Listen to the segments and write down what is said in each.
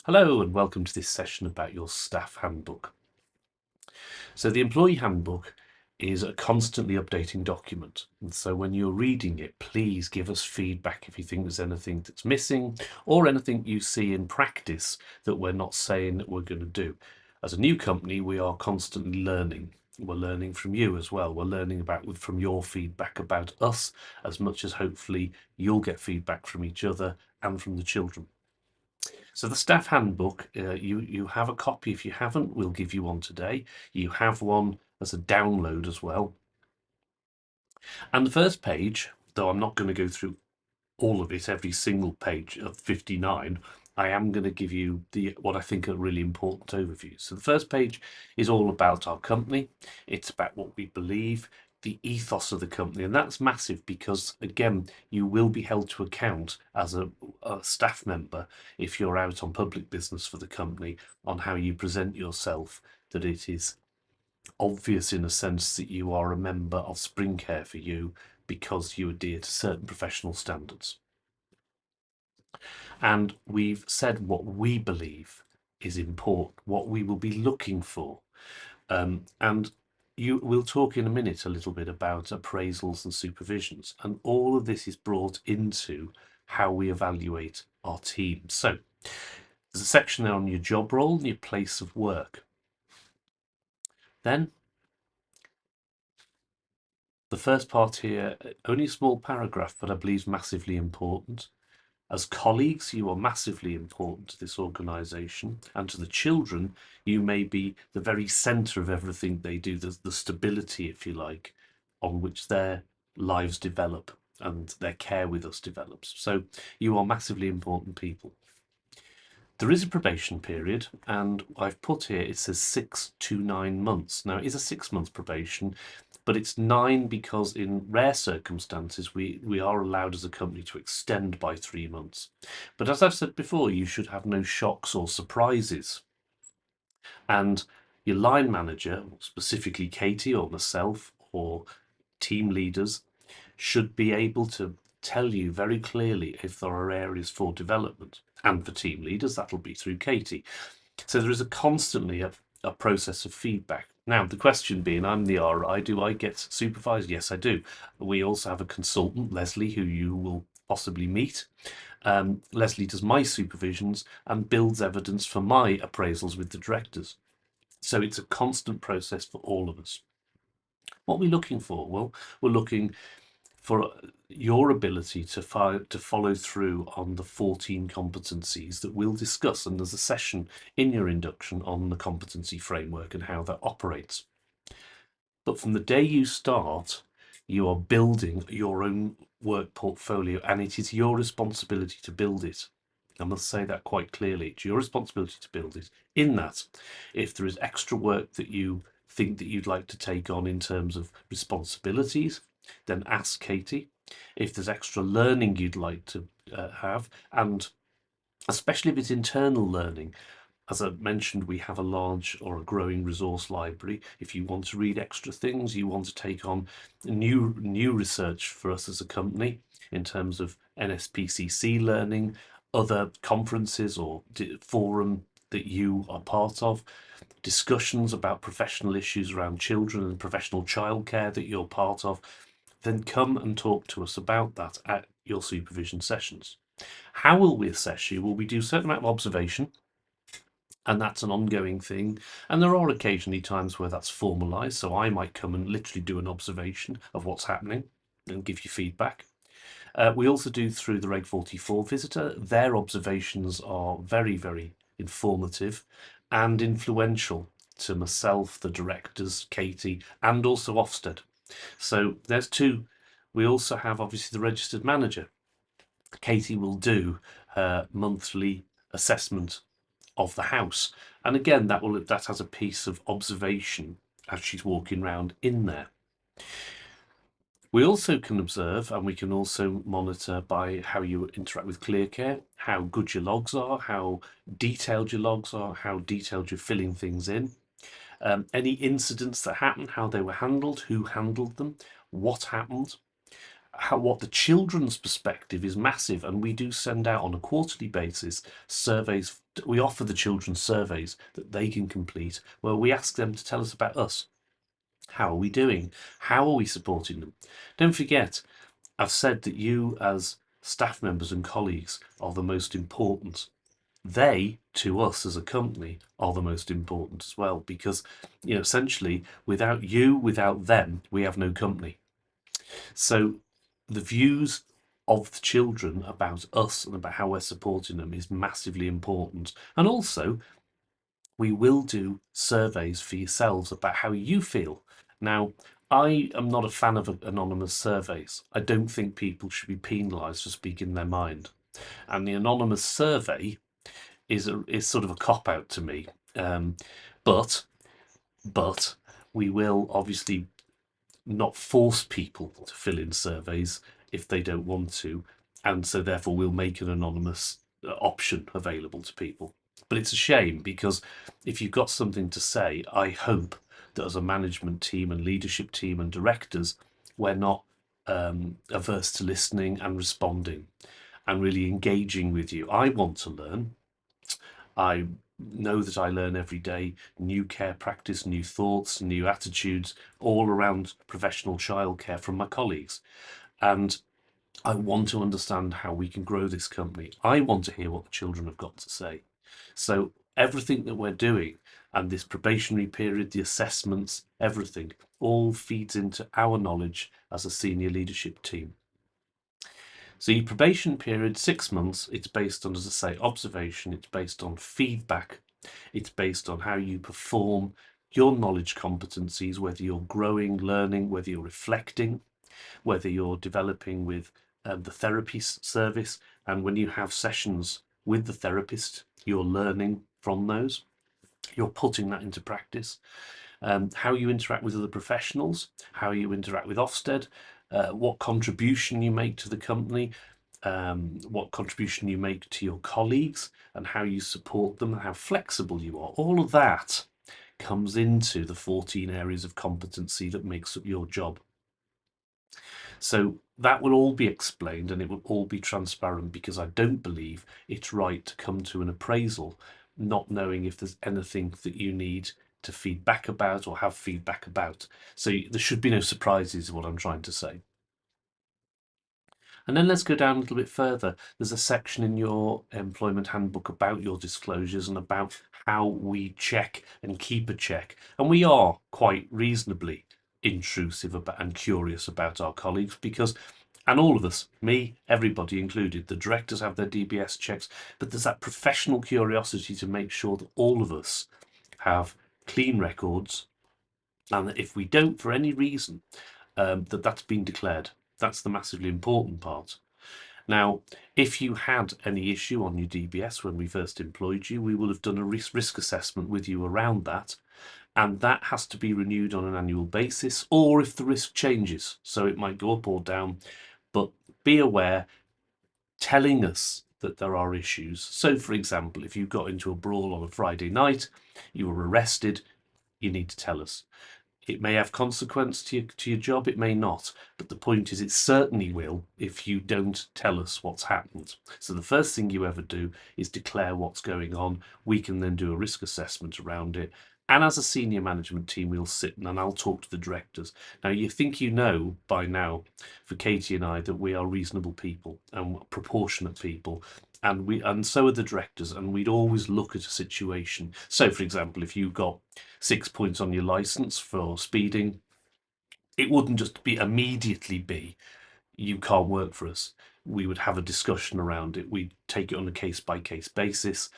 Hello and welcome to this session about your staff handbook. So the employee handbook is a constantly updating document. And so when you're reading it, please give us feedback if you think there's anything that's missing or anything you see in practice that we're not saying that we're going to do. As a new company, we are constantly learning. We're learning from you as well. We're learning from your feedback about us as much as hopefully you'll get feedback from each other and from the children. So the staff handbook, you have a copy. If you haven't, we'll give you one today. You have one as a download as well. And the first page, though I'm not going to go through all of it, every single page of 59, I am going to give you what I think are really important overviews. So the first page is all about our company. It's about what we believe, the ethos of the company, and that's massive because again, you will be held to account as a staff member if you're out on public business for the company on how you present yourself, that it is obvious in a sense that you are a member of Spring Care for you because you adhere to certain professional standards. And we've said what we believe is important, what we will be looking for. And we'll talk in a minute a little bit about appraisals and supervisions. And all of this is brought into how we evaluate our team. So there's a section there on your job role and your place of work. Then the first part here, only a small paragraph, but I believe massively important. As colleagues, you are massively important to this organisation, and to the children, you may be the very centre of everything they do, the stability, if you like, on which their lives develop and their care with us develops. So you are massively important people. There is a probation period, and I've put here, it says 6 to 9 months. Now, it is a 6-month probation, but it's 9 because in rare circumstances, we are allowed as a company to extend by 3 months. But as I've said before, you should have no shocks or surprises. And your line manager, specifically Katie or myself or team leaders, should be able to tell you very clearly if there are areas for development. And for team leaders, that'll be through Katie. So there is constantly a process of feedback. Now, the question being, I'm the RI, do I get supervised? Yes, I do. We also have a consultant, Leslie, who you will possibly meet. Leslie does my supervisions and builds evidence for my appraisals with the directors. So it's a constant process for all of us. What are we looking for? Well, we're looking for your ability to follow through on the 14 competencies that we'll discuss. And there's a session in your induction on the competency framework and how that operates. But from the day you start, you are building your own work portfolio, and it is your responsibility to build it. I must say that quite clearly. It's your responsibility to build it. In that, if there is extra work that you think that you'd like to take on in terms of responsibilities, then ask Katie. If there's extra learning you'd like to have, and especially if it's internal learning, as I mentioned, we have a large or a growing resource library. If you want to read extra things, you want to take on new research for us as a company in terms of NSPCC learning, other conferences or forum that you are part of, discussions about professional issues around children and professional childcare that you're part of, then come and talk to us about that at your supervision sessions. How will we assess you? Well, we do a certain amount of observation, and that's an ongoing thing. And there are occasionally times where that's formalized. So I might come and literally do an observation of what's happening and give you feedback. We also do through the Reg 44 visitor. Their observations are very, very informative and influential to myself, the directors, Katie, and also Ofsted. So there's two. We also have obviously the registered manager. Katie will do her monthly assessment of the house, and again that has a piece of observation as she's walking around in there. We also can observe, and we can also monitor by how you interact with ClearCare, how good your logs are, how detailed your logs are, how detailed you're filling things in, any incidents that happened, how they were handled, who handled them, what happened. what the children's perspective is massive, and we do send out on a quarterly basis surveys. We offer the children surveys that they can complete, where we ask them to tell us about us. How are we doing? How are we supporting them? Don't forget, I've said that you, as staff members and colleagues, are the most important. They, to us as a company, are the most important as well, because essentially, without you, without them, we have no company. So the views of the children about us and about how we're supporting them is massively important. And also, we will do surveys for yourselves about how you feel. Now, I am not a fan of anonymous surveys. I don't think people should be penalised for speaking their mind. And the anonymous survey is sort of a cop out to me. Um, but but we will obviously not force people to fill in surveys if they don't want to, and so therefore we'll make an anonymous option available to people. But it's a shame, because if you've got something to say, I hope that as a management team and leadership team and directors, we're not averse to listening and responding and really engaging with you. I want to learn. I know that I learn every day new care practice, new thoughts, new attitudes, all around professional childcare from my colleagues. And I want to understand how we can grow this company. I want to hear what the children have got to say. So everything that we're doing, and this probationary period, the assessments, everything, all feeds into our knowledge as a senior leadership team. So your probation period, 6 months, it's based on, as I say, observation, it's based on feedback, it's based on how you perform your knowledge competencies, whether you're growing, learning, whether you're reflecting, whether you're developing with the therapy service, and when you have sessions with the therapist, you're learning from those, you're putting that into practice. How you interact with other professionals, how you interact with Ofsted, what contribution you make to the company, what contribution you make to your colleagues, and how you support them, and how flexible you are. All of that comes into the 14 areas of competency that makes up your job. So that will all be explained, and it will all be transparent, because I don't believe it's right to come to an appraisal not knowing if there's anything that you need to feed back about or have feedback about. So there should be no surprises, is what I'm trying to say. And then let's go down a little bit further. There's a section in your employment handbook about your disclosures and about how we check and keep a check. And we are quite reasonably intrusive about and curious about our colleagues, because, and all of us, me, everybody included, the directors have their DBS checks, but there's that professional curiosity to make sure that all of us have clean records, and that if we don't, for any reason, that's been declared. That's the massively important part. Now, if you had any issue on your DBS when we first employed you, we will have done a risk assessment with you around that, and that has to be renewed on an annual basis, or if the risk changes, so it might go up or down. But be aware, telling us that there are issues. So, for example, if you got into a brawl on a Friday night, you were arrested, you need to tell us. It may have consequence to your job, it may not. But the point is, it certainly will if you don't tell us what's happened. So the first thing you ever do is declare what's going on. We can then do a risk assessment around it. And as a senior management team, we'll sit and I'll talk to the directors. Now, you think you know by now, for Katie and I, that we are reasonable people and proportionate people, and so are the directors, and we'd always look at a situation. So, for example, if you got 6 points on your license for speeding, it wouldn't just be immediately be you can't work for us. We would have a discussion around it. We'd take it on a case by case basis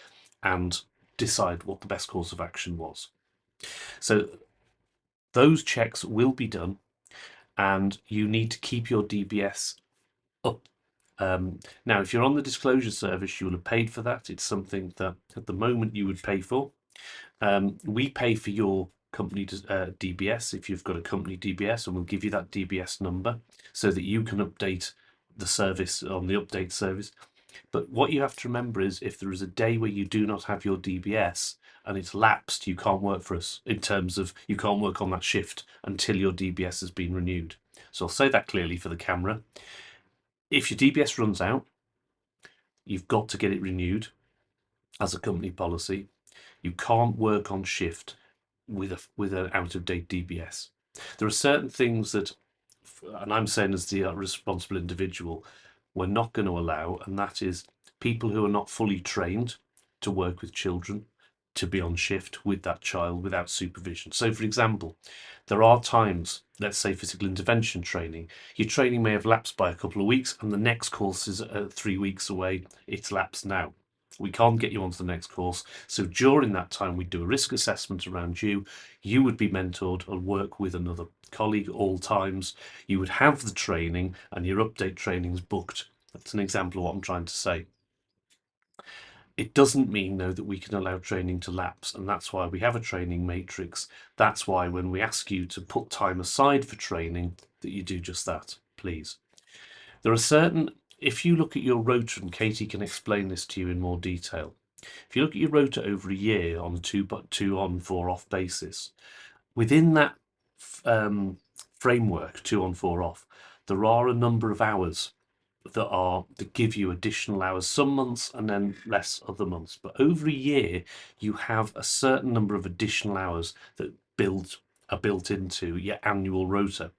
and decide what the best course of action was. So those checks will be done, and you need to keep your DBS up. Now, if you're on the disclosure service, you will have paid for that. It's something that at the moment you would pay for. We pay for your company DBS if you've got a company DBS, and we'll give you that DBS number so that you can update the service on the update service. But what you have to remember is if there is a day where you do not have your DBS and it's lapsed, you can't work for us, in terms of you can't work on that shift until your DBS has been renewed. So I'll say that clearly for the camera. If your DBS runs out, you've got to get it renewed as a company policy. You can't work on shift with an out of date DBS. There are certain things that, and I'm saying as the responsible individual, we're not going to allow, and that is people who are not fully trained to work with children to be on shift with that child without supervision. So, for example, there are times, let's say physical intervention training, your training may have lapsed by a couple of weeks, and the next course is 3 weeks away. It's lapsed now. We can't get you onto the next course. So during that time, we do a risk assessment around you. You would be mentored and work with another colleague at all times. You would have the training and your update trainings booked. That's an example of what I'm trying to say. It doesn't mean, though, that we can allow training to lapse, and that's why we have a training matrix. That's why when we ask you to put time aside for training, that you do just that, please. There are certain, if you look at your rota, and Katie can explain this to you in more detail, if you look at your rota over a year on a two on, 4 off basis, within that framework, 2 on, 4 off, there are a number of hours that give you additional hours some months and then less other months. But over a year, you have a certain number of additional hours that are built into your annual rota.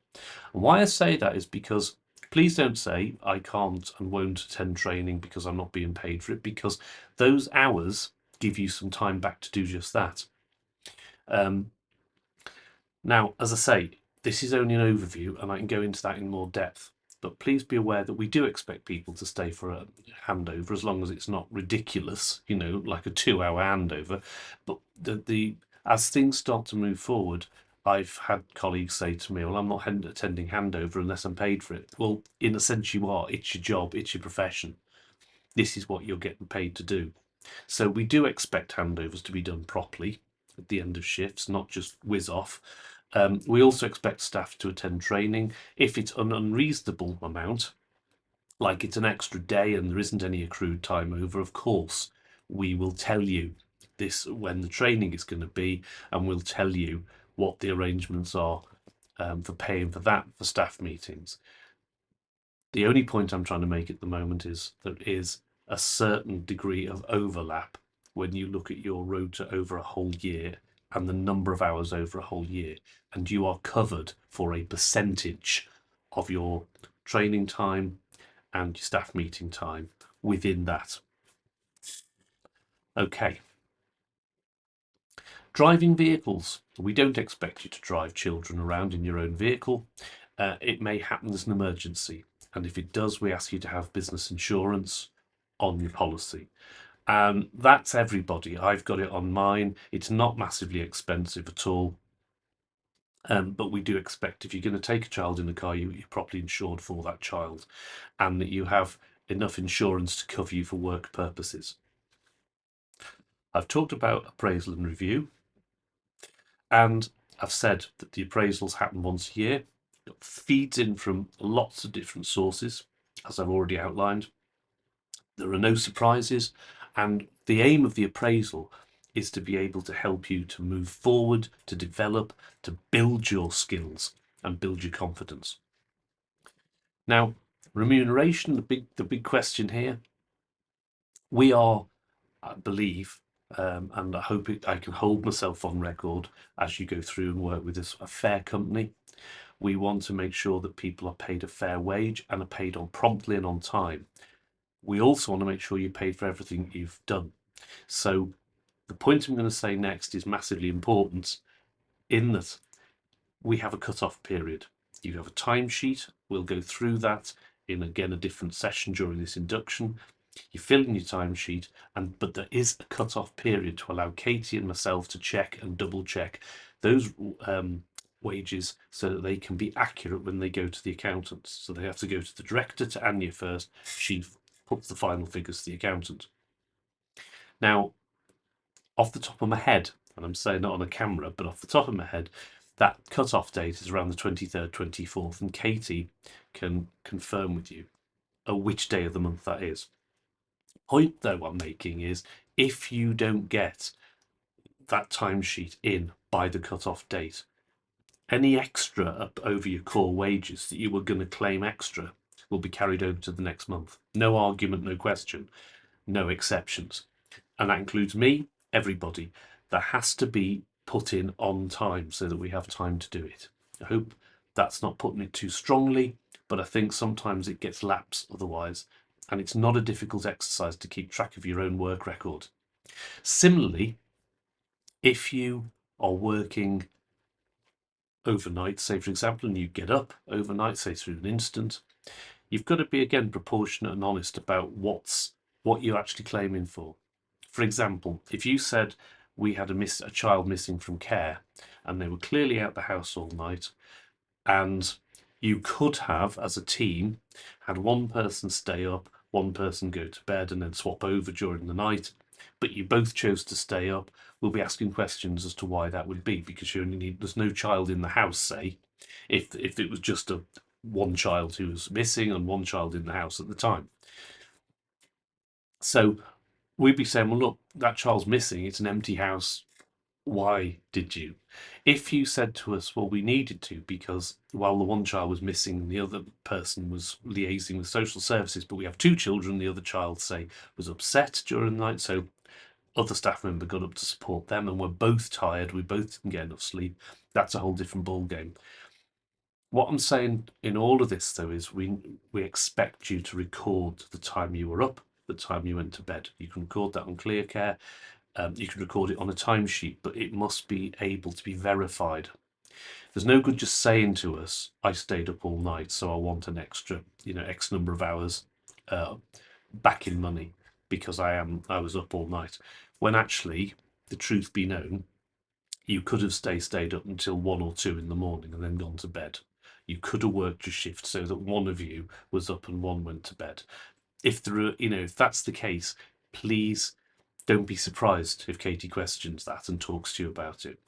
And why I say that is because please don't say I can't and won't attend training because I'm not being paid for it, because those hours give you some time back to do just that. Now, as I say, this is only an overview and I can go into that in more depth. But please be aware that we do expect people to stay for a handover as long as it's not ridiculous, like a 2-hour handover. But as things start to move forward, I've had colleagues say to me, well, I'm not attending handover unless I'm paid for it. Well, in a sense you are. It's your job, it's your profession. This is what you're getting paid to do. So we do expect handovers to be done properly at the end of shifts, not just whiz off. We also expect staff to attend training. If it's an unreasonable amount, like it's an extra day and there isn't any accrued time over, of course, we will tell you this when the training is going to be, and we'll tell you what the arrangements are for paying for that for staff meetings. The only point I'm trying to make at the moment is there is a certain degree of overlap when you look at your rota over a whole year and the number of hours over a whole year, and you are covered for a percentage of your training time and your staff meeting time within that. Okay. Driving vehicles. We don't expect you to drive children around in your own vehicle. It may happen as an emergency. And if it does, we ask you to have business insurance on your policy. That's everybody. I've got it on mine. It's not massively expensive at all. But we do expect if you're going to take a child in the car, you're properly insured for that child and that you have enough insurance to cover you for work purposes. I've talked about appraisal and review, and I've said that the appraisals happen once a year. It feeds in from lots of different sources, as I've already outlined. There are no surprises, and the aim of the appraisal is to be able to help you to move forward, to develop, to build your skills and build your confidence. Now, remuneration, the big question here. We are, I believe, and I hope I can hold myself on record as you go through and work with us, a fair company. We want to make sure that people are paid a fair wage and are paid on promptly and on time. We also want to make sure you're paid for everything you've done. So the point I'm going to say next is massively important in that we have a cut-off period. You have a timesheet. We'll go through that in, again, a different session during this induction. You fill in your timesheet, but there is a cut-off period to allow Katie and myself to check and double-check those wages so that they can be accurate when they go to the accountants. So they have to go to the director, to Anya first. She puts the final figures to the accountant. Now, off the top of my head, and I'm saying not on a camera, but off the top of my head, that cut-off date is around the 23rd, 24th, and Katie can confirm with you which day of the month that is. Point, though, I'm making is if you don't get that timesheet in by the cut-off date, any extra up over your core wages that you were going to claim extra will be carried over to the next month. No argument, no question, no exceptions. And that includes me, everybody. That has to be put in on time so that we have time to do it. I hope that's not putting it too strongly, but I think sometimes it gets lapse otherwise. And it's not a difficult exercise to keep track of your own work record. Similarly, if you are working overnight, say for example, and you get up overnight, say through an incident, you've got to be again proportionate and honest about what you're actually claiming for. For example, if you said we had a child missing from care and they were clearly out the house all night, and you could have, as a team, had one person stay up, one person go to bed, and then swap over during the night, but you both chose to stay up, we'll be asking questions as to why that would be, because there's no child in the house, say, if it was just one child who was missing and one child in the house at the time. So we'd be saying, well, look, that child's missing, it's an empty house, why did you? If you said to us, well, we needed to because while the one child was missing, the other person was liaising with social services, but we have two children, the other child, say, was upset during the night, so other staff member got up to support them, and we're both tired, we both didn't get enough sleep, that's a whole different ball game. What I'm saying in all of this, though, is we expect you to record the time you were up, the time you went to bed. You can record that on ClearCare. You can record it on a timesheet, but it must be able to be verified. There's no good just saying to us, I stayed up all night, so I want an extra, X number of hours uh, back in money because I was up all night. When actually, the truth be known, you could have stayed up until 1 or 2 in the morning and then gone to bed. You could have worked your shift so that one of you was up and one went to bed. If that's the case, please don't be surprised if Katie questions that and talks to you about it.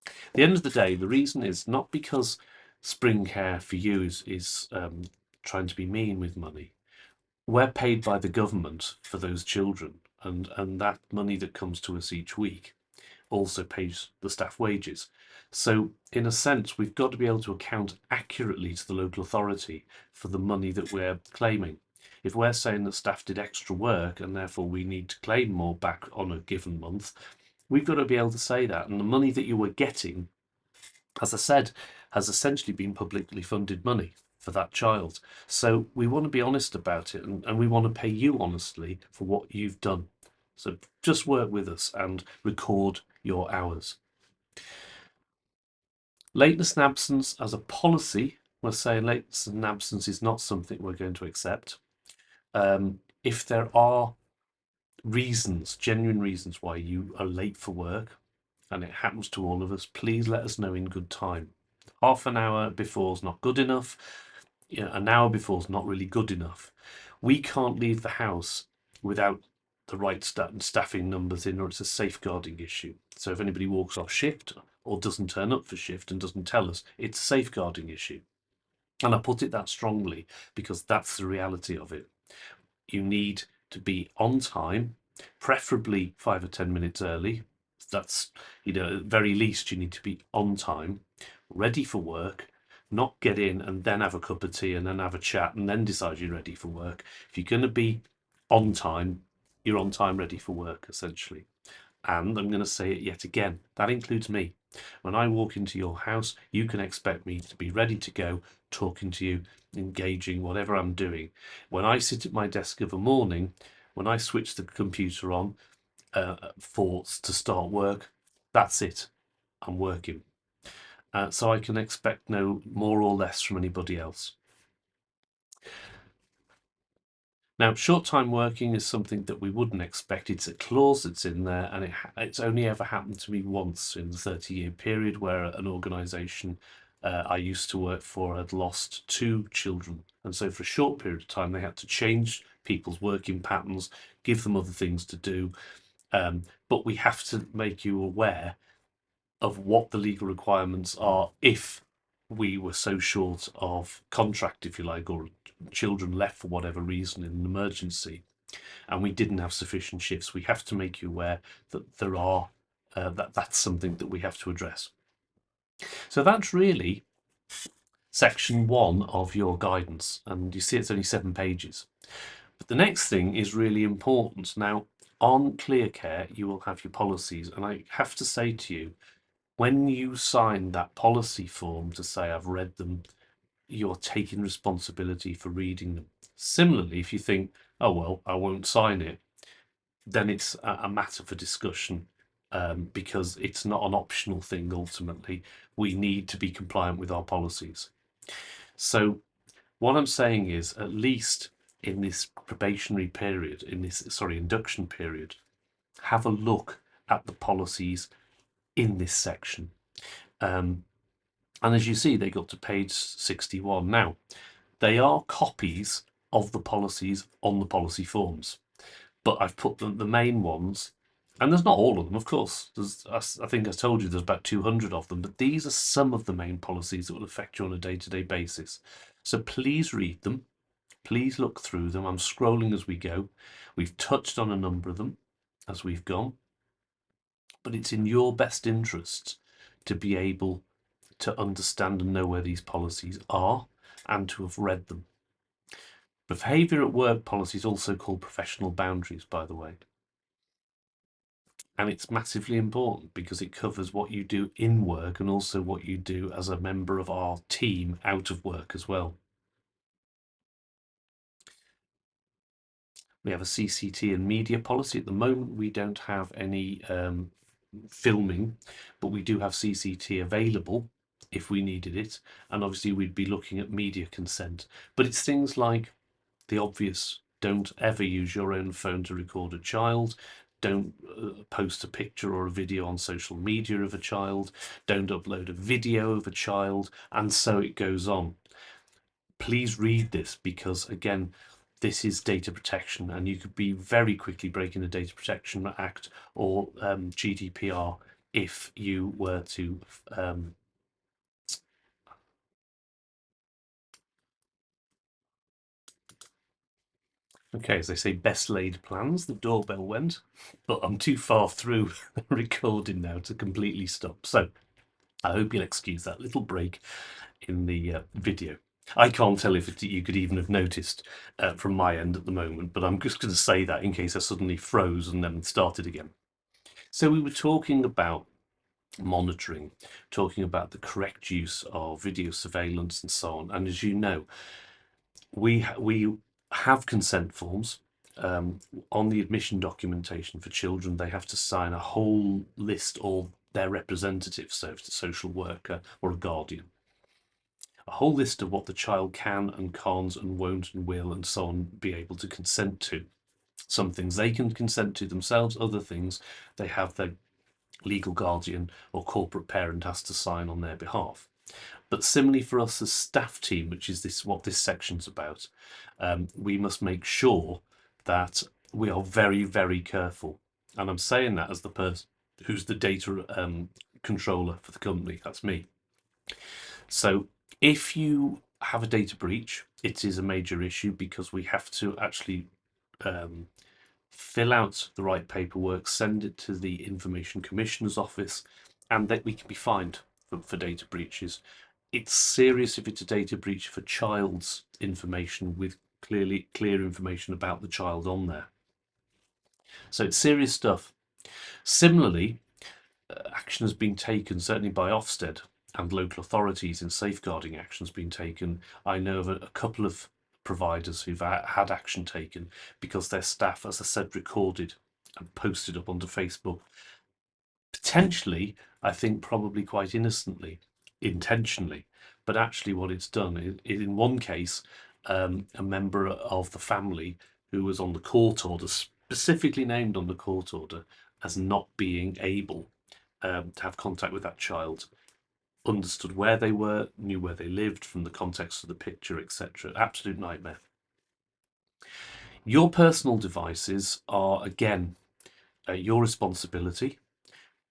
At the end of the day, the reason is not because Spring Care for you is trying to be mean with money. We're paid by the government for those children, and that money that comes to us each week also pays the staff wages. So, in a sense, we've got to be able to account accurately to the local authority for the money that we're claiming. If we're saying that staff did extra work and therefore we need to claim more back on a given month, we've got to be able to say that. And the money that you were getting, as I said, has essentially been publicly funded money for that child. So we want to be honest about it, and we want to pay you honestly for what you've done. So just work with us and record your hours. Lateness and absence as a policy, we're saying lateness and absence is not something we're going to accept. If there are reasons, genuine reasons why you are late for work, and it happens to all of us, please let us know in good time. Half an hour before is not good enough. An hour before is not really good enough. We can't leave the house without the right staffing numbers in, or it's a safeguarding issue. So if anybody walks off shift or doesn't turn up for shift and doesn't tell us, it's a safeguarding issue. And I put it that strongly because that's the reality of it. You need to be on time, preferably 5 or 10 minutes early. That's, at very least, you need to be on time, ready for work, not get in and then have a cup of tea and then have a chat and then decide you're ready for work. If you're going to be on time, you're on time, ready for work, essentially. And I'm going to say it yet again, that includes me. When I walk into your house, you can expect me to be ready to go, talking to you, engaging, whatever I'm doing. When I sit at my desk of a morning, when I switch the computer on to start work, that's it. I'm working. So I can expect no more or less from anybody else. Now, short-time working is something that we wouldn't expect. It's a clause that's in there, and it's only ever happened to me once in the 30-year period where an organisation I used to work for had lost 2 children. And so for a short period of time, they had to change people's working patterns, give them other things to do. But we have to make you aware of what the legal requirements are if we were so short of contract, if you like, or children left for whatever reason in an emergency. and we didn't have sufficient shifts. We have to make you aware that there are that's something that we have to address. So that's really section 1 of your guidance, and you see it's only 7 pages. But the next thing is really important. Now, on ClearCare, you will have your policies, and I have to say to you, when you sign that policy form to say I've read them, you're taking responsibility for reading them. Similarly, if you think, oh well, I won't sign it, then it's a matter for discussion, because it's not an optional thing. Ultimately, we need to be compliant with our policies. So what I'm saying is, at least in this probationary period, in this, induction period, have a look at the policies in this section. And as you see, they got to page 61. Now, they are copies of the policies on the policy forms, but I've put the main ones, and there's not all of them, of course. I think I told you there's about 200 of them, but these are some of the main policies that will affect you on a day-to-day basis. So please read them. Please look through them. I'm scrolling as we go. We've touched on a number of them as we've gone, but it's in your best interest to be able to understand and know where these policies are and to have read them. Behaviour at work policy is also called professional boundaries, by the way. And it's massively important because it covers what you do in work and also what you do as a member of our team out of work as well. We have a CCT and media policy. At the moment, we don't have any filming, but we do have CCT available if we needed it. And obviously, we'd be looking at media consent. But it's things like the obvious: don't ever use your own phone to record a child. Don't post a picture or a video on social media of a child. Don't upload a video of a child, and so it goes on. Please read this because, again, this is data protection, and you could be very quickly breaking the Data Protection Act or GDPR if you were to okay, as they say, best laid plans. The doorbell went, but I'm too far through recording now to completely stop. So I hope you'll excuse that little break in the video. I can't tell if you could even have noticed from my end at the moment, but I'm just going to say that in case I suddenly froze and then started again. So we were talking about monitoring, talking about the correct use of video surveillance and so on. And as you know, we have consent forms. On the admission documentation for children, they have to sign a whole list, or their representative, so if it's a social worker or a guardian, a whole list of what the child can and can't and won't and will and so on be able to consent to. Some things they can consent to themselves, other things they have their legal guardian or corporate parent has to sign on their behalf. But similarly for us as staff team, which is what this section's about, we must make sure that we are very, very careful. And I'm saying that as the person who's the data controller for the company. That's me. So if you have a data breach, it is a major issue because we have to actually fill out the right paperwork, send it to the Information Commissioner's office, and that we can be fined for data breaches. It's serious if it's a data breach for child's information with clear information about the child on there. So it's serious stuff. Similarly, action has been taken, certainly by Ofsted and local authorities, in safeguarding actions being taken. I know of a couple of providers who've had action taken because their staff, as I said, recorded and posted up onto Facebook. Potentially, I think probably quite innocently, intentionally, but actually what it's done is, in one case, a member of the family who was on the court order, specifically named on the court order as not being able to have contact with that child, understood where they were, knew where they lived from the context of the picture, etc. Absolute nightmare. Your personal devices are, again, your responsibility.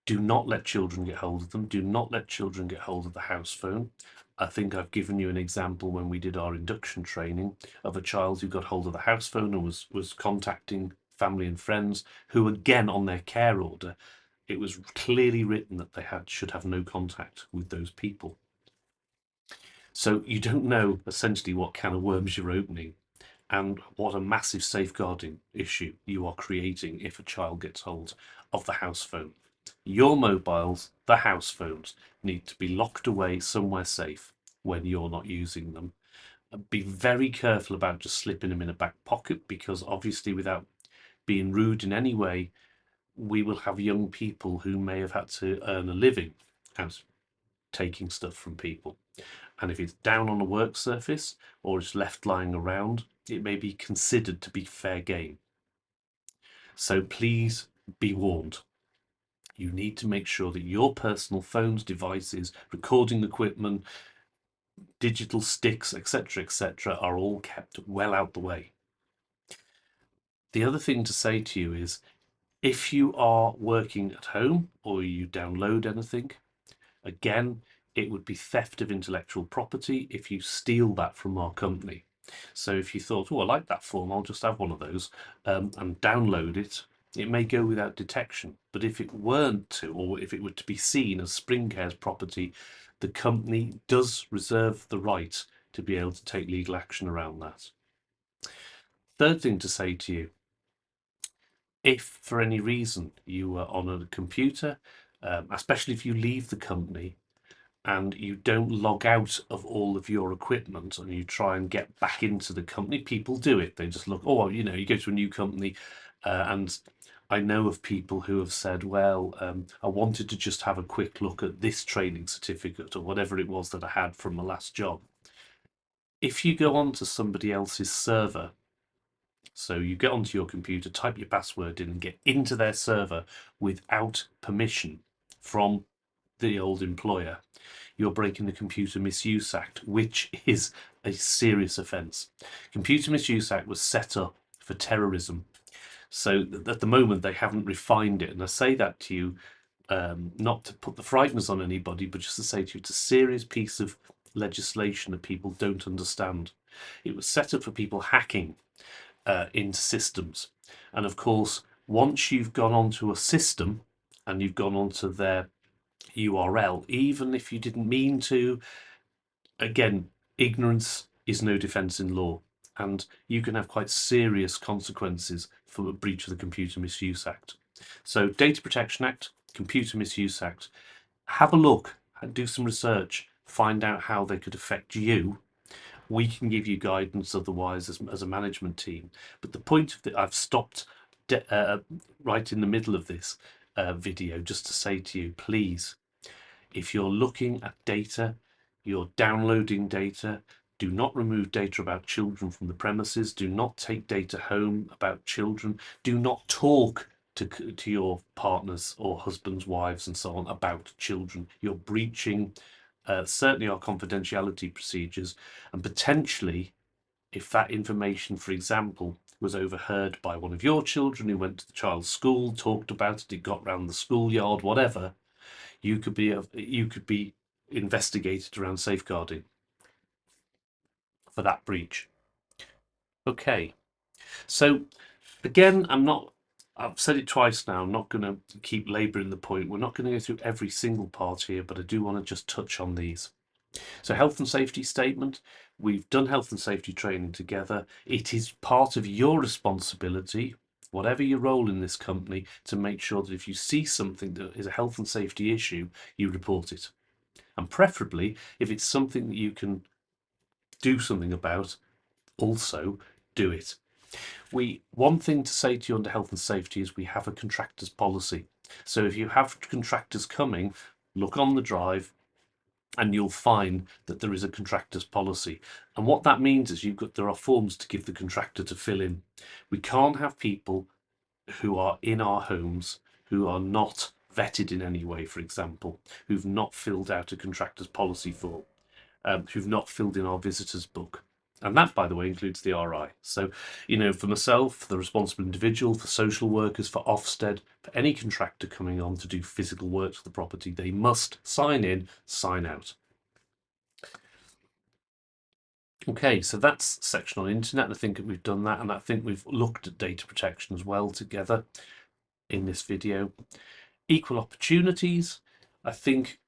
Do not let children get hold of them. Do not let children get hold of the house phone. I think I've given you an example when we did our induction training of a child who got hold of the house phone and was contacting family and friends who, again, on their care order, it was clearly written that they should have no contact with those people. So you don't know essentially what can of worms you're opening and what a massive safeguarding issue you are creating if a child gets hold of the house phone. Your mobiles, the house phones, need to be locked away somewhere safe when you're not using them. Be very careful about just slipping them in a back pocket, because obviously, without being rude in any way, we will have young people who may have had to earn a living out taking stuff from people. And if it's down on a work surface or it's left lying around, it may be considered to be fair game. So please be warned. You need to make sure that your personal phones, devices, recording equipment, digital sticks, etc., are all kept well out the way. The other thing to say to you is, if you are working at home or you download anything, again, it would be theft of intellectual property if you steal that from our company. So if you thought, oh, I like that form, I'll just have one of those, and download it, it may go without detection. But if it weren't to, or if it were to be seen as Springcare's property, the company does reserve the right to be able to take legal action around that. Third thing to say to you, if for any reason you are on a computer, especially if you leave the company and you don't log out of all of your equipment and you try and get back into the company, people do it. They just look, oh, you go to a new company, and I know of people who have said, well, I wanted to just have a quick look at this training certificate or whatever it was that I had from my last job. If you go onto somebody else's server, so you get onto your computer, type your password in and get into their server without permission from the old employer, you're breaking the Computer Misuse Act, which is a serious offence. Computer Misuse Act was set up for terrorism. So at the moment, they haven't refined it. And I say that to you, not to put the frighteners on anybody, but just to say to you, it's a serious piece of legislation that people don't understand. It was set up for people hacking into systems. And of course, once you've gone onto a system and you've gone onto their URL, even if you didn't mean to, again, ignorance is no defence in law, and you can have quite serious consequences for a breach of the Computer Misuse Act. So, Data Protection Act, Computer Misuse Act, have a look, do some research, find out how they could affect you. We can give you guidance otherwise as a management team. But the point of that, I've stopped right in the middle of this video just to say to you, please, if you're looking at data, you're downloading data, do not remove data about children from the premises. Do not take data home about children. Do not talk to your partners or husbands, wives, and so on about children. You're breaching certainly our confidentiality procedures, and potentially, if that information, for example, was overheard by one of your children who went to the child's school, talked about it, it got round the schoolyard, whatever, you could be investigated around safeguarding for that breach. Okay, so again, I've said it twice now, I'm not going to keep labouring the point. We're not going to go through every single part here, but I do want to just touch on these. So, health and safety statement. We've done health and safety training together. It is part of your responsibility, whatever your role in this company, to make sure that if you see something that is a health and safety issue, you report it. And preferably, if it's something that you can do something about, also do it. One thing to say to you under health and safety is we have a contractors policy. So if you have contractors coming, look on the drive and you'll find that there is a contractors policy. And what that means is there are forms to give the contractor to fill in. We can't have people who are in our homes who are not vetted in any way, for example, who've not filled out a contractor's policy form, who've not filled in our visitors book. And that, by the way, includes the RI. So, for myself, for the responsible individual, for social workers, for Ofsted, for any contractor coming on to do physical work to the property, they must sign in, sign out. Okay, so that's section on internet, and I think we've done that, and I think we've looked at data protection as well together in this video. Equal opportunities, I think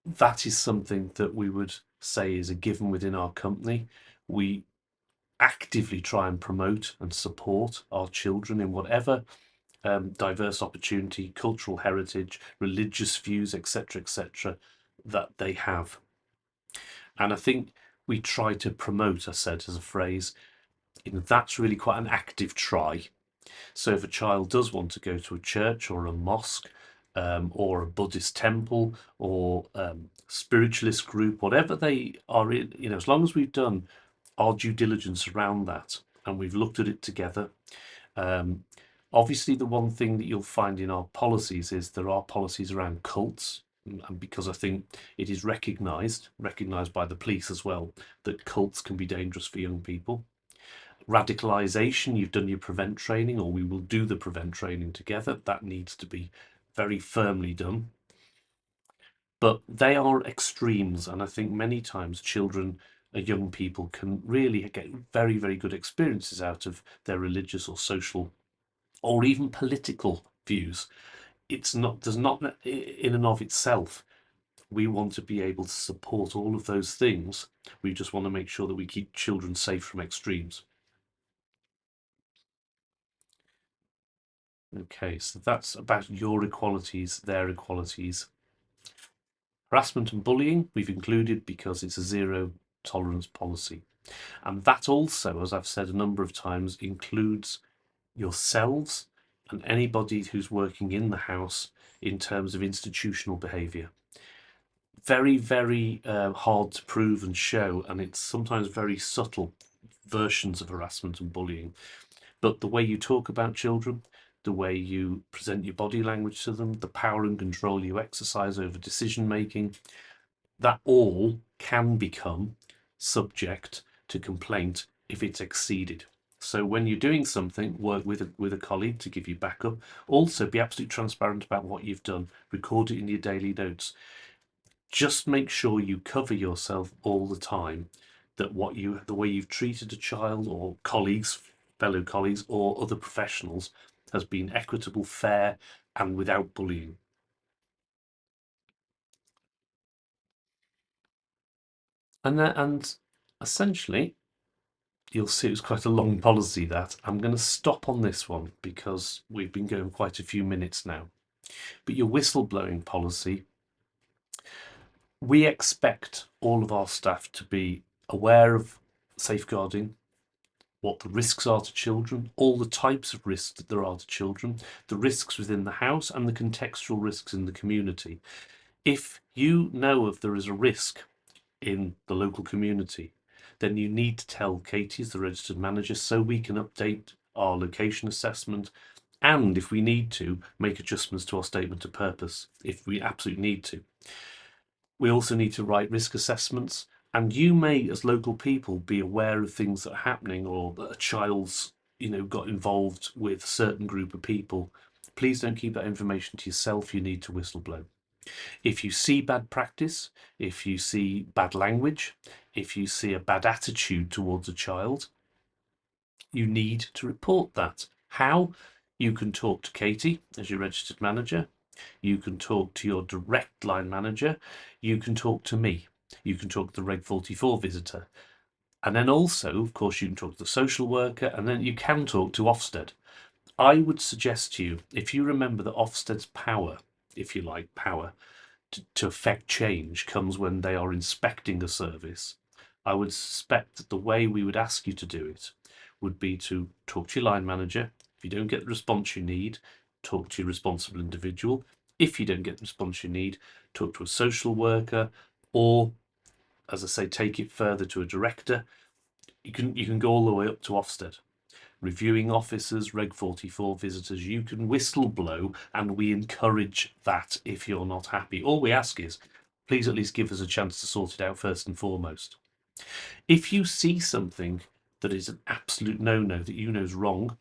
that is something that we would say is a given within our company. We actively try and promote and support our children in whatever diverse opportunity, cultural heritage, religious views, etc., that they have. And I think we try to promote, I said as a phrase, that's really quite an active try. So if a child does want to go to a church or a mosque, or a Buddhist temple or spiritualist group, whatever they are in, as long as we've done our due diligence around that and we've looked at it together. Obviously, the one thing that you'll find in our policies is there are policies around cults, and because I think it is recognised by the police as well, that cults can be dangerous for young people. Radicalisation, you've done your prevent training, or we will do the prevent training together. That needs to be very firmly done. But they are extremes, and I think many times children and young people can really get very, very good experiences out of their religious or social or even political views. Does not in and of itself. We want to be able to support all of those things. We just want to make sure that we keep children safe from extremes. Okay, so that's about your equalities, their equalities. Harassment and bullying, we've included because it's a zero tolerance policy. And that also, as I've said a number of times, includes yourselves and anybody who's working in the house in terms of institutional behaviour. Very, very hard to prove and show, and it's sometimes very subtle versions of harassment and bullying. But the way you talk about children, the way you present your body language to them, the power and control you exercise over decision making, that all can become subject to complaint if it's exceeded. So when you're doing something, work with a colleague to give you backup. Also, be absolutely transparent about what you've done. Record it in your daily notes. Just make sure you cover yourself all the time. That the way you've treated a child or colleagues, fellow colleagues, or other professionals has been equitable, fair, and without bullying. And essentially, you'll see it's quite a long policy that. I'm going to stop on this one because we've been going quite a few minutes now. But your whistleblowing policy, we expect all of our staff to be aware of safeguarding, what the risks are to children, all the types of risks that there are to children, the risks within the house and the contextual risks in the community. If you know if there is a risk in the local community, then you need to tell Katie as the registered manager so we can update our location assessment and, if we need to, make adjustments to our statement of purpose if we absolutely need to. We also need to write risk assessments, and you may, as local people, be aware of things that are happening or that a child's got involved with a certain group of people. Please don't keep that information to yourself. You need to whistleblow. If you see bad practice, if you see bad language, if you see a bad attitude towards a child, you need to report that. How? You can talk to Katie as your registered manager. You can talk to your direct line manager. You can talk to me. You can talk to the Reg 44 visitor. And then also, of course, you can talk to the social worker, and then you can talk to Ofsted. I would suggest to you, if you remember that Ofsted's power, if you like, power to affect change comes when they are inspecting a service. I would suspect that the way we would ask you to do it would be to talk to your line manager. If you don't get the response you need, talk to your responsible individual. If you don't get the response you need, talk to a social worker, or, as I say, take it further to a director. You can go all the way up to Ofsted. Reviewing officers, Reg 44 visitors, you can whistleblow, and we encourage that if you're not happy. All we ask is, please at least give us a chance to sort it out first and foremost. If you see something that is an absolute no-no, that you know is wrong,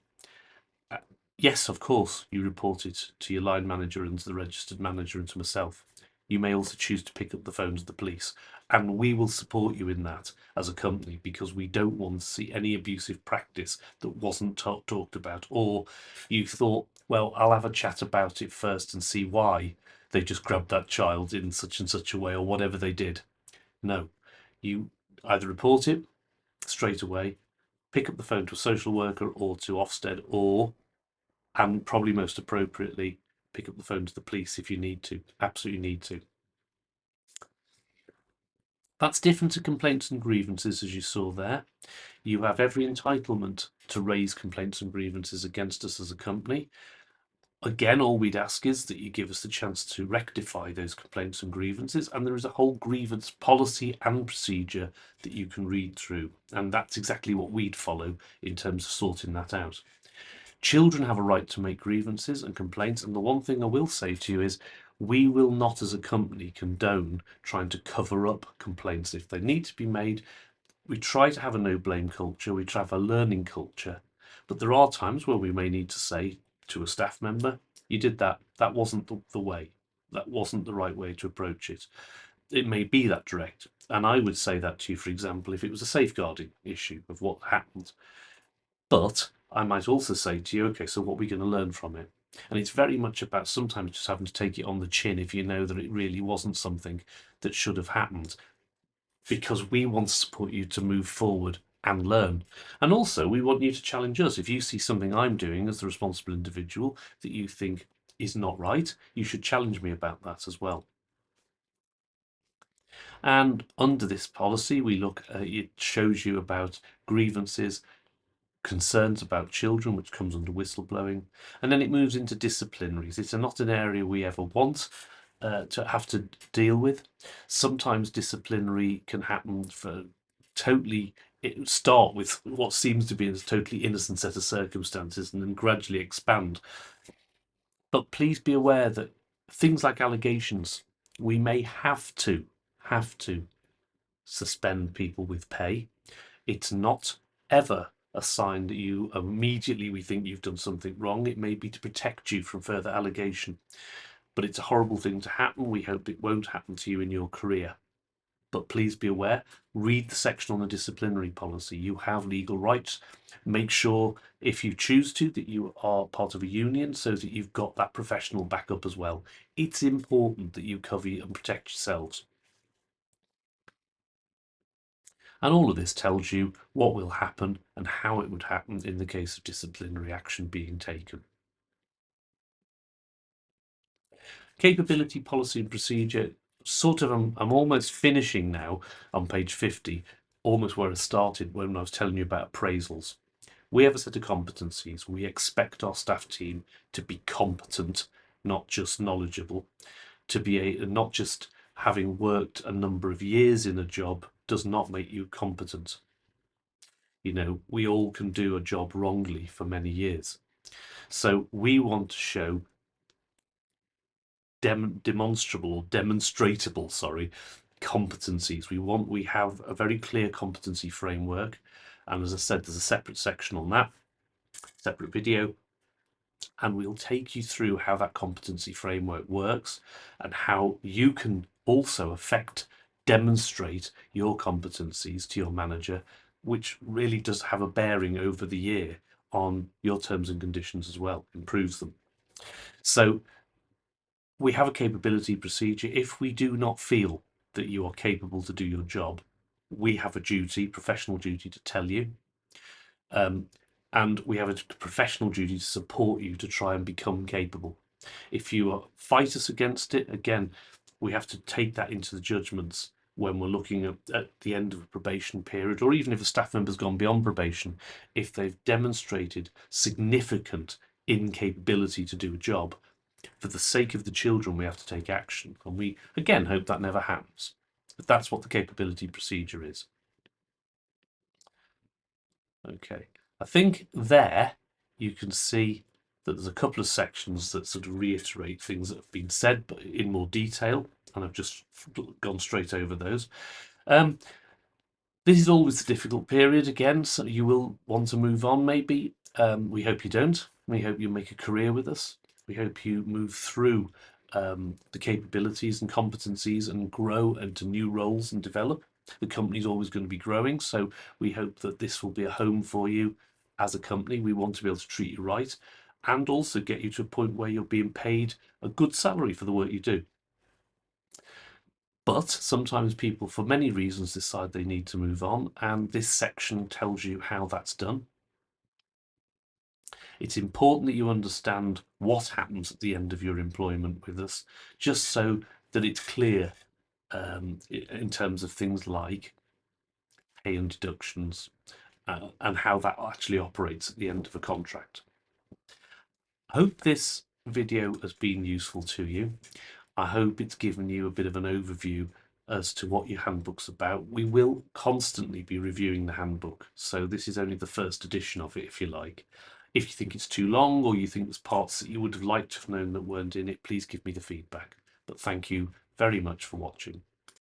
yes, of course, you report it to your line manager and to the registered manager and to myself. you may also choose to pick up the phone to the police. And we will support you in that as a company, because we don't want to see any abusive practice that wasn't talked about, or you thought, well, I'll have a chat about it first and see why they just grabbed that child in such and such a way, or whatever they did. No, you either report it straight away, pick up the phone to a social worker or to Ofsted, or, and probably most appropriately, pick up the phone to the police if you need to, absolutely need to. That's different to complaints and grievances, as you saw there. You have every entitlement to raise complaints and grievances against us as a company. Again, all we'd ask is that you give us the chance to rectify those complaints and grievances, and there is a whole grievance policy and procedure that you can read through, and that's exactly what we'd follow in terms of sorting that out. Children have a right to make grievances and complaints, and the one thing I will say to you is we will not as a company condone trying to cover up complaints. If they need to be made, we try to have a no blame culture, we try to have a learning culture, but there are times where we may need to say to a staff member, you did that, that wasn't the way, that wasn't the right way to approach it. It may be that direct, and I would say that to you, for example, if it was a safeguarding issue of what happened. But I might also say to you, okay, so what are we going to learn from it? And it's very much about sometimes just having to take it on the chin if you know that it really wasn't something that should have happened, because we want to support you to move forward and learn. And also, we want you to challenge us. If you see something I'm doing as the responsible individual that you think is not right, you should challenge me about that as well. And under this policy, we look, it shows you about grievances, concerns about children, which comes under whistleblowing, and then it moves into disciplinaries. It's not an area we ever want to have to deal with. Sometimes disciplinary can happen for totally, it start with what seems to be a totally innocent set of circumstances and then gradually expand. But please be aware that things like allegations, we may have to suspend people with pay. It's not ever a sign that you immediately we think you've done something wrong. It may be to protect you from further allegation, but it's a horrible thing to happen. We hope it won't happen to you in your career. But please be aware, read the section on the disciplinary policy. You have legal rights. Make sure, if you choose to, that you are part of a union so that you've got that professional backup as well. It's important that you cover and protect yourselves. And all of this tells you what will happen and how it would happen in the case of disciplinary action being taken. Capability, policy and procedure, sort of, I'm almost finishing now on page 50, almost where I started when I was telling you about appraisals. We have a set of competencies. We expect our staff team to be competent, not just knowledgeable, to be not just having worked a number of years in a job does not make you competent. You know, we all can do a job wrongly for many years. So we want to show demonstrable or demonstratable, competencies. We have a very clear competency framework. And as I said, there's a separate section on that, separate video. And we'll take you through how that competency framework works and how you can also demonstrate your competencies to your manager, which really does have a bearing over the year on your terms and conditions as well, improves them. So we have a capability procedure. If we do not feel that you are capable to do your job, we have a duty, professional duty, to tell you. And we have a professional duty to support you to try and become capable. If you fight us against it, again, we have to take that into the judgments when we're looking at the end of a probation period, or even if a staff member's gone beyond probation, if they've demonstrated significant incapability to do a job, for the sake of the children, we have to take action. And we, again, hope that never happens. But that's what the capability procedure is. Okay, I think there you can see that there's a couple of sections that sort of reiterate things that have been said, but in more detail, and I've just gone straight over those. This is always a difficult period again, so you will want to move on maybe. We hope you don't. We hope you make a career with us. We hope you move through the capabilities and competencies and grow into new roles and develop. The company's always going to be growing, so we hope that this will be a home for you as a company. We want to be able to treat you right and also get you to a point where you're being paid a good salary for the work you do. But sometimes people, for many reasons, decide they need to move on, and this section tells you how that's done. It's important that you understand what happens at the end of your employment with us, just so that it's clear in terms of things like pay and deductions and how that actually operates at the end of a contract. I hope this video has been useful to you. I hope it's given you a bit of an overview as to what your handbook's about. We will constantly be reviewing the handbook, so this is only the first edition of it, if you like. If you think it's too long or you think there's parts that you would have liked to have known that weren't in it, please give me the feedback. But thank you very much for watching.